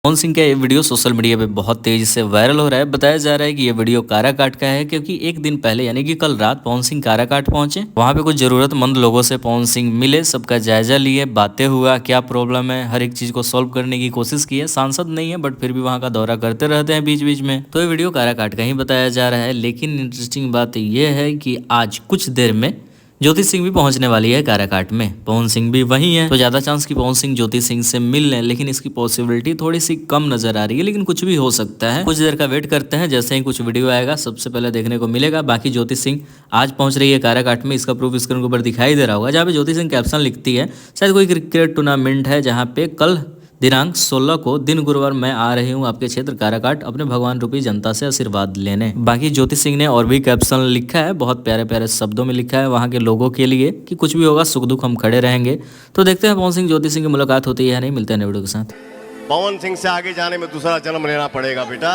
पवन सिंह का ये video social media पे बहुत तेजी से वायरल हो रहा है। बताया जा रहा है कि ये वीडियो काराकाट का है, क्योंकि एक दिन पहले यानी कि कल रात पवन सिंह काराकाट पहुंचे। वहां पे कुछ जरूरतमंद लोगों से पवन सिंह मिले, सबका जायजा लिए, बातें हुआ, क्या प्रॉब्लम है, हर एक चीज को सॉल्व करने की कोशिश की है। सांसद नहीं है बट फिर भी वहां का दौरा करते रहते हैं बीच बीच में। तो ये वीडियो काराकाट का ही बताया जा रहा है। लेकिन इंटरेस्टिंग बात यह है कि आज कुछ देर में ज्योति सिंह भी पहुंचने वाली है काराकाट में। पवन सिंह भी वहीं है, तो ज्यादा चांस कि पवन सिंह ज्योति सिंह से मिल लें, लेकिन इसकी पॉसिबिलिटी थोड़ी सी कम नजर आ रही है। लेकिन कुछ भी हो सकता है, कुछ देर का वेट करते हैं। जैसे ही कुछ वीडियो आएगा सबसे पहले देखने को मिलेगा। बाकी ज्योति सिंह आज पहुंच रही है काराकाट में, इसका प्रूफ स्क्रीन के ऊपर दिखाई दे रहा होगा, जहाँ पे ज्योति सिंह कैप्शन लिखती है। शायद कोई क्रिकेट टूर्नामेंट है, जहाँ पे कल दिनांक 16 को दिन गुरुवार मैं आ रही हूँ आपके क्षेत्र काराकाट अपने भगवान रूपी जनता से आशीर्वाद लेने। बाकी ज्योति सिंह ने और भी कैप्शन लिखा है, बहुत प्यारे प्यारे शब्दों में लिखा है वहाँ के लोगों के लिए कि कुछ भी होगा सुख दुख हम खड़े रहेंगे। तो देखते हैं पवन सिंह ज्योति सिंह की मुलाकात होती है या नहीं। मिलते हैं वीडियो के साथ। पवन सिंह से आगे जाने में दूसरा जन्म लेना पड़ेगा बेटा।